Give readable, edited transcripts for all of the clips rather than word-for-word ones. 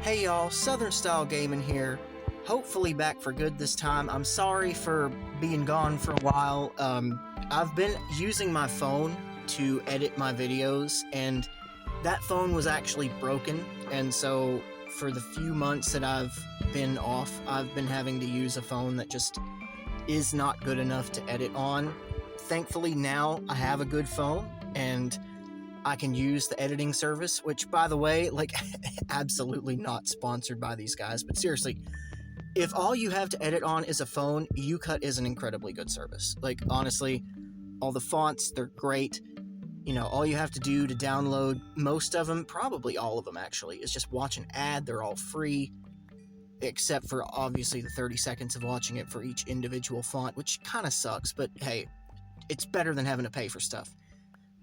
Hey y'all, Southern Style Gaming here. Hopefully back for good this time. I'm sorry for being gone for a while. I've been using my phone to edit my videos, and that phone was actually broken, and so for the few months that I've been off, I've been having to use a phone that just is not good enough to edit on. Thankfully now I have a good phone, and I can use the editing service, which, by the way, like, absolutely not sponsored by these guys, but seriously, if all you have to edit on is a phone, UCut is an incredibly good service. Like, honestly, all the fonts, they're great. You know, all you have to do to download most of them, probably all of them actually, is just watch an ad. They're all free, except for obviously the 30 seconds of watching it for each individual font, which kind of sucks, but hey, it's better than having to pay for stuff.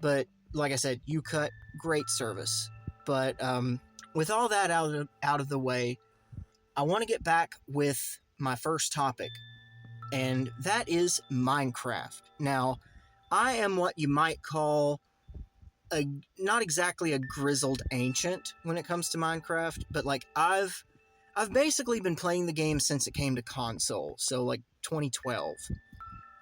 But like I said, UCut, great service. But with all that out of the way, I want to get back with my first topic, and that is Minecraft. Now, I am what you might call not exactly a grizzled ancient when it comes to Minecraft, but like I've basically been playing the game since it came to console, so like 2012.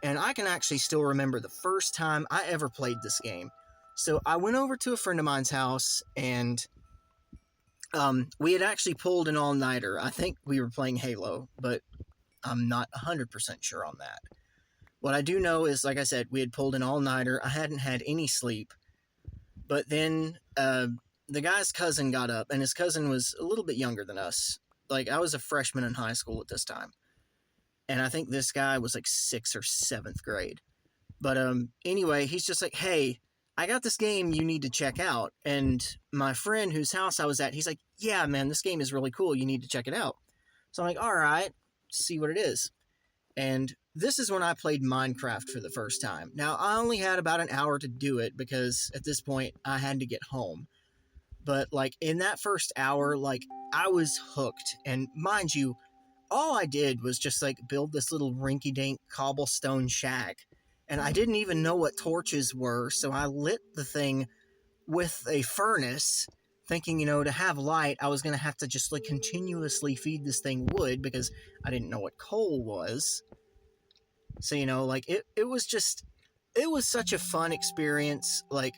And I can actually still remember the first time I ever played this game. So I went over to a friend of mine's house, and we had actually pulled an all-nighter. I think we were playing Halo, but I'm not 100% sure on that. What I do know is, like I said, we had pulled an all-nighter. I hadn't had any sleep. But then the guy's cousin got up, and his cousin was a little bit younger than us. Like, I was a freshman in high school at this time. And I think this guy was like 6th or 7th grade. But anyway, he's just like, hey, I got this game you need to check out. And my friend whose house I was at, he's like, yeah, man, this game is really cool. You need to check it out. So I'm like, all right, see what it is. And this is when I played Minecraft for the first time. Now, I only had about an hour to do it because at this point I had to get home. But like in that first hour, like I was hooked. And mind you, all I did was just like build this little rinky-dink cobblestone shack. And I didn't even know what torches were, so I lit the thing with a furnace, thinking, you know, to have light, I was going to have to just like continuously feed this thing wood because I didn't know what coal was. So, you know, like it was such a fun experience. Like,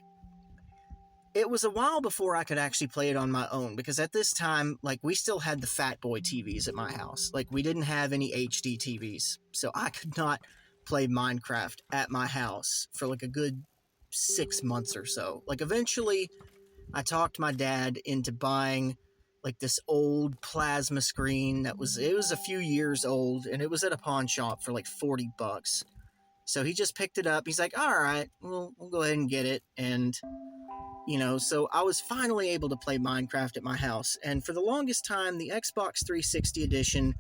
it was a while before I could actually play it on my own, because at this time, like, we still had the Fat Boy TVs at my house. Like, we didn't have any HD TVs, so I could not play Minecraft at my house for like a good 6 months or so. Like, eventually I talked my dad into buying like this old plasma screen it was a few years old, and it was at a pawn shop for like $40. So he just picked it up. He's like, all right, we'll go ahead and get it. And you know, so I was finally able to play Minecraft at my house, and for the longest time the Xbox 360 edition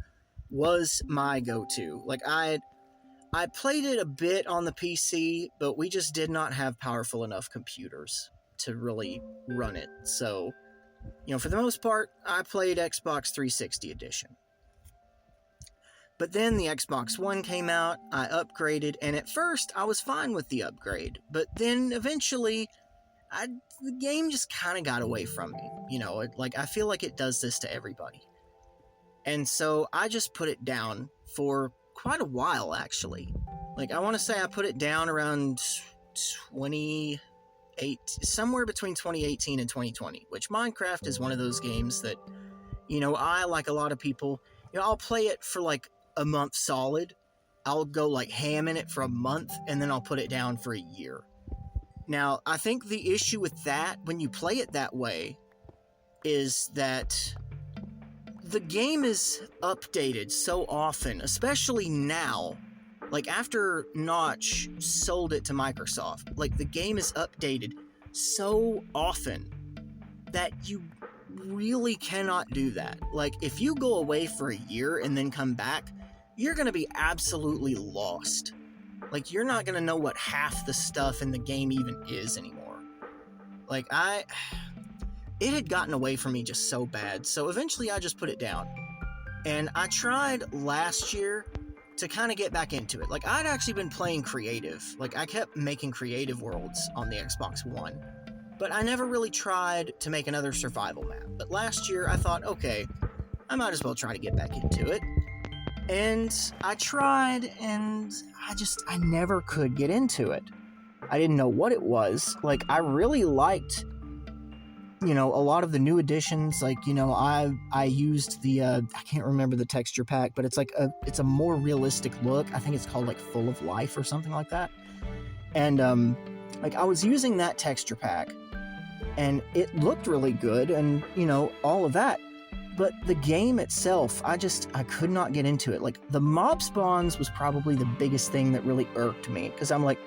was my go-to. Like, I played it a bit on the PC, but we just did not have powerful enough computers to really run it. So, you know, for the most part, I played Xbox 360 edition. But then the Xbox One came out, I upgraded, and at first I was fine with the upgrade. But then eventually, the game just kind of got away from me. You know, like, I feel like it does this to everybody. And so I just put it down for quite a while, actually. Like, I want to say I put it down around somewhere between 2018 and 2020, which Minecraft is one of those games that, you know, I, like a lot of people, you know, I'll play it for like a month solid. I'll go like ham in it for a month, and then I'll put it down for a year. Now, I think the issue with that, when you play it that way, is that the game is updated so often, especially now. Like, after Notch sold it to Microsoft, like, the game is updated so often that you really cannot do that. Like, if you go away for a year and then come back, you're going to be absolutely lost. Like, you're not going to know what half the stuff in the game even is anymore. Like, it had gotten away from me just so bad, so eventually I just put it down. And I tried last year to kind of get back into it. Like, I'd actually been playing creative. Like, I kept making creative worlds on the Xbox One. but I never really tried to make another survival map. But last year I thought, okay, I might as well try to get back into it. And I tried, and I never could get into it. I didn't know what it was. Like, I really liked, a lot of the new additions. Like, I used the, I can't remember the texture pack, but it's like it's a more realistic look. I think it's called like Full of Life or something like that. And, I was using that texture pack, and it looked really good, and, all of that. But the game itself, I could not get into it. Like, the mob spawns was probably the biggest thing that really irked me, because I'm like,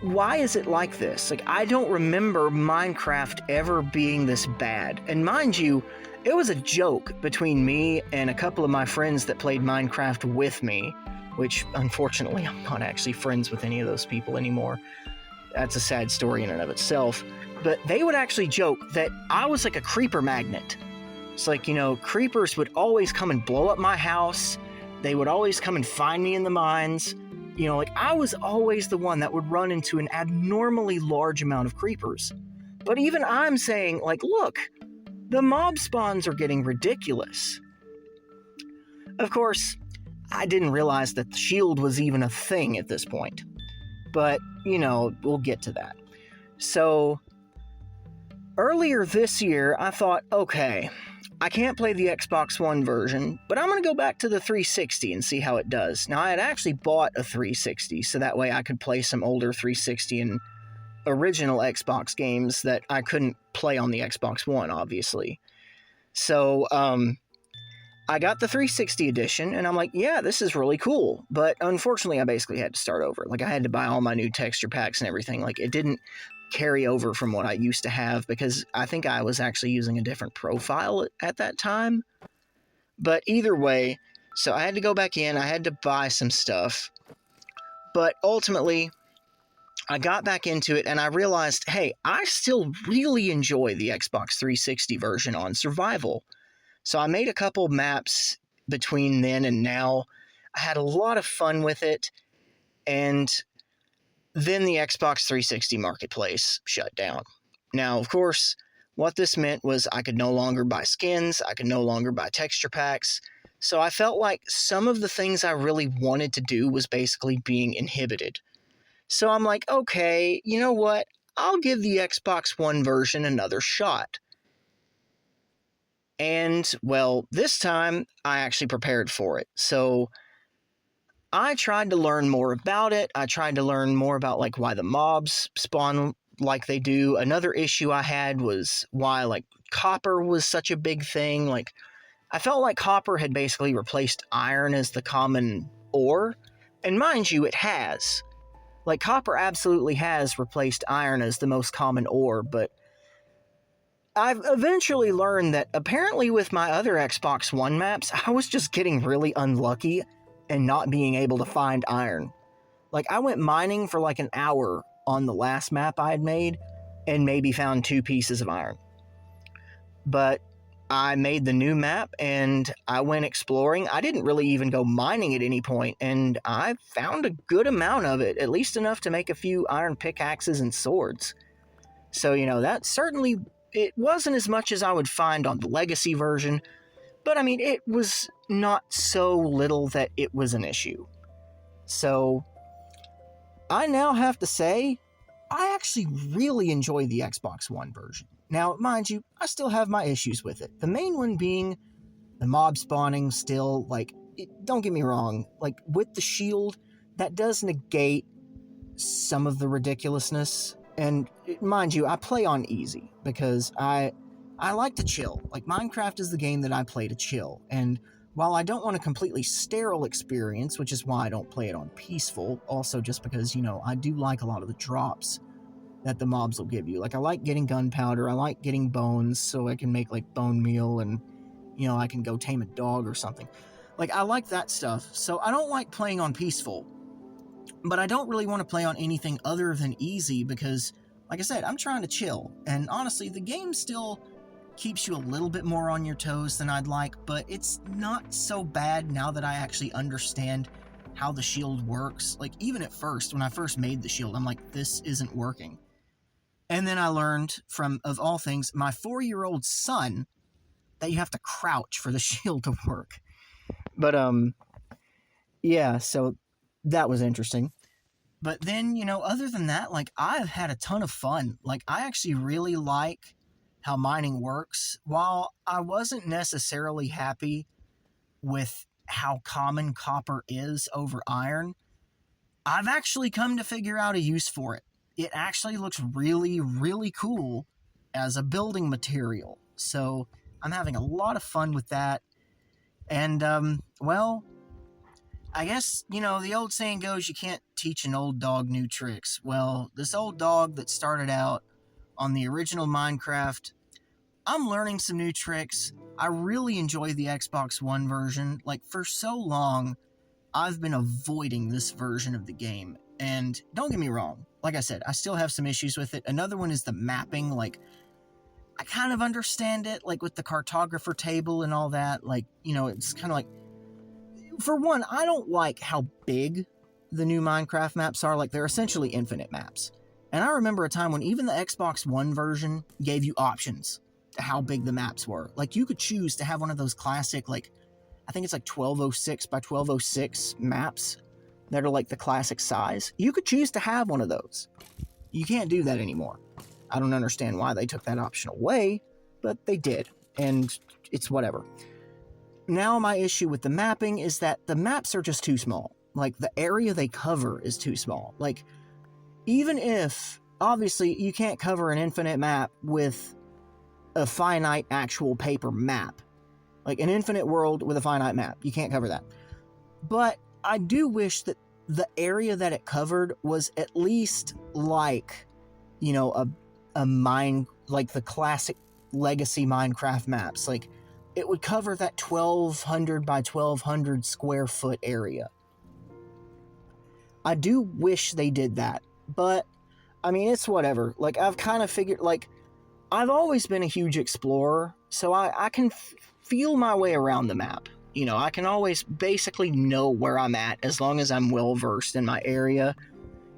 why is it like this? Like, I don't remember Minecraft ever being this bad. And mind you, it was a joke between me and a couple of my friends that played Minecraft with me, which, unfortunately, I'm not actually friends with any of those people anymore. That's a sad story in and of itself. But they would actually joke that I was like a creeper magnet. It's like, creepers would always come and blow up my house. They would always come and find me in the mines. I was always the one that would run into an abnormally large amount of creepers. But even I'm saying, look, the mob spawns are getting ridiculous. Of course, I didn't realize that the shield was even a thing at this point. But, we'll get to that. So, earlier this year, I thought, okay, I can't play the Xbox One version, but I'm going to go back to the 360 and see how it does. Now, I had actually bought a 360, so that way I could play some older 360 and original Xbox games that I couldn't play on the Xbox One, obviously. So, I got the 360 edition, and I'm like, yeah, this is really cool. But unfortunately, I basically had to start over. I had to buy all my new texture packs and everything. It didn't carry over from what I used to have, because I think I was actually using a different profile at that time. But either way, so I had to go back in, I had to buy some stuff. But ultimately, I got back into it, and I realized, hey, I still really enjoy the Xbox 360 version on survival. So I made a couple maps between then and now. I had a lot of fun with it, and then the Xbox 360 marketplace shut down. Now, of course, what this meant was I could no longer buy skins, I could no longer buy texture packs, so I felt like some of the things I really wanted to do was basically being inhibited. So I'm like, okay, you know what? I'll give the Xbox One version another shot. And, well, this time I actually prepared for it. So I tried to learn more about it. I tried to learn more about, why the mobs spawn like they do. Another issue I had was why, copper was such a big thing. I felt like copper had basically replaced iron as the common ore. And mind you, it has. Copper absolutely has replaced iron as the most common ore, but I've eventually learned that apparently with my other Xbox One maps, I was just getting really unlucky and not being able to find iron. I went mining for an hour on the last map I had made and maybe found 2 pieces of iron. But I made the new map and I went exploring. I didn't really even go mining at any point, and I found a good amount of it, at least enough to make a few iron pickaxes and swords. So, that certainly, it wasn't as much as I would find on the Legacy version, but it was not so little that it was an issue. So, I now have to say, I actually really enjoy the Xbox One version. Now, mind you, I still have my issues with it. The main one being the mob spawning still, don't get me wrong, with the shield, that does negate some of the ridiculousness. And mind you, I play on easy because I like to chill. Minecraft is the game that I play to chill. And while I don't want a completely sterile experience, which is why I don't play it on peaceful, also just because, I do like a lot of the drops that the mobs will give you. I like getting gunpowder, I like getting bones so I can make bone meal and, I can go tame a dog or something. I like that stuff. So I don't like playing on peaceful. But I don't really want to play on anything other than easy because, like I said, I'm trying to chill. And honestly, the game still keeps you a little bit more on your toes than I'd like, but it's not so bad now that I actually understand how the shield works. Even at first, when I first made the shield, I'm like, this isn't working. And then I learned from, of all things, my 4-year-old son that you have to crouch for the shield to work. But, yeah, so that was interesting. But then, other than that, like, I've had a ton of fun. Like, I actually really like how mining works. While I wasn't necessarily happy with how common copper is over iron, I've actually come to figure out a use for it. It actually looks really, really cool as a building material. So I'm having a lot of fun with that. And, well, I guess, the old saying goes, you can't teach an old dog new tricks. Well, this old dog that started out on the original Minecraft, I'm learning some new tricks. I really enjoy the Xbox One version. Like, for so long, I've been avoiding this version of the game. And don't get me wrong, like I said, I still have some issues with it. Another one is the mapping. Like, I kind of understand it, like with the cartographer table and all that. Like, it's kind of like, for one, I don't like how big the new Minecraft maps are. Like, they're essentially infinite maps. And I remember a time when even the Xbox One version gave you options to how big the maps were. Like, you could choose to have one of those classic, like, I think it's like 1206 by 1206 maps that are like the classic size. You could choose to have one of those. You can't do that anymore. I don't understand why they took that option away, but they did, and it's whatever. Now my issue with the mapping is that the maps are just too small. Like, the area they cover is too small. Like, even if, obviously, you can't cover an infinite map with a finite actual paper map. Like, an infinite world with a finite map. You can't cover that. But I do wish that the area that it covered was at least like, a mine, like the classic legacy Minecraft maps. Like, it would cover that 1200 by 1200 square foot area. I do wish they did that. But, I mean, it's whatever. Like, I've kind of figured, like, I've always been a huge explorer, so I can feel my way around the map. I can always basically know where I'm at as long as I'm well versed in my area.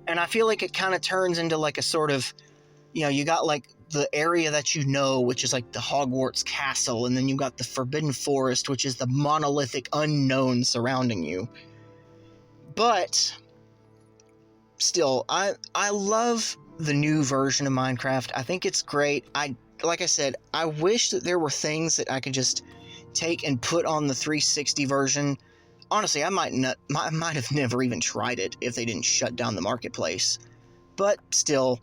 And I feel like it kind of turns into like a sort of, you got like the area that which is like the Hogwarts castle, and then you got the Forbidden Forest, which is the monolithic unknown surrounding you. But still, I love the new version of Minecraft. I think it's great. Like I said, I wish that there were things that I could just take and put on the 360 version. Honestly, I might have never even tried it if they didn't shut down the marketplace. But still,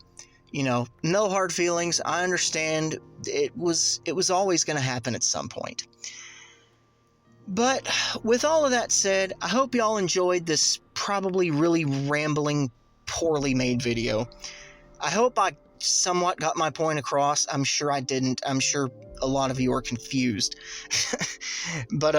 no hard feelings. I understand it was always going to happen at some point. But with all of that said, I hope y'all enjoyed this probably really rambling, poorly made video. I hope I somewhat got my point across. I'm sure I didn't. I'm sure a lot of you are confused. But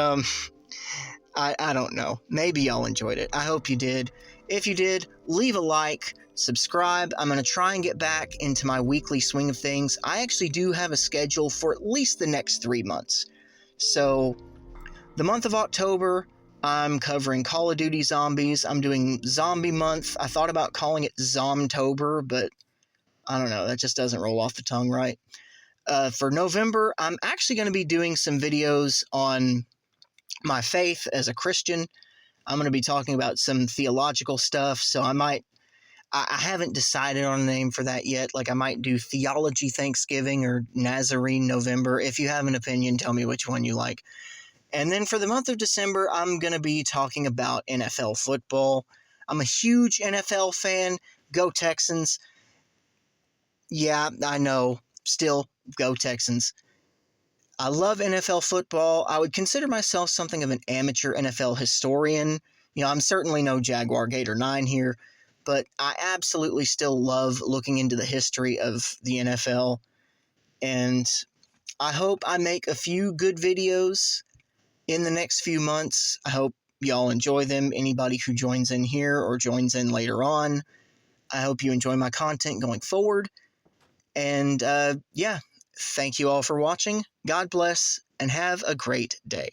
I don't know. Maybe y'all enjoyed it. I hope you did. If you did, leave a like, subscribe. I'm going to try and get back into my weekly swing of things. I actually do have a schedule for at least the next 3 months. So the month of October, I'm covering Call of Duty Zombies. I'm doing Zombie Month. I thought about calling it Zomtober, but I don't know. That just doesn't roll off the tongue right. For November, I'm actually going to be doing some videos on my faith as a Christian. I'm going to be talking about some theological stuff, so I haven't decided on a name for that yet. Like, I might do Theology Thanksgiving or Nazarene November. If you have an opinion, tell me which one you like. And then for the month of December, I'm going to be talking about NFL football. I'm a huge NFL fan. Go Texans. Yeah, I know. Still, go Texans. I love NFL football. I would consider myself something of an amateur NFL historian. I'm certainly no Jaguar Gator 9 here, but I absolutely still love looking into the history of the NFL. And I hope I make a few good videos in the next few months. I hope y'all enjoy them. Anybody who joins in here or joins in later on, I hope you enjoy my content going forward. And yeah, thank you all for watching. God bless, and have a great day.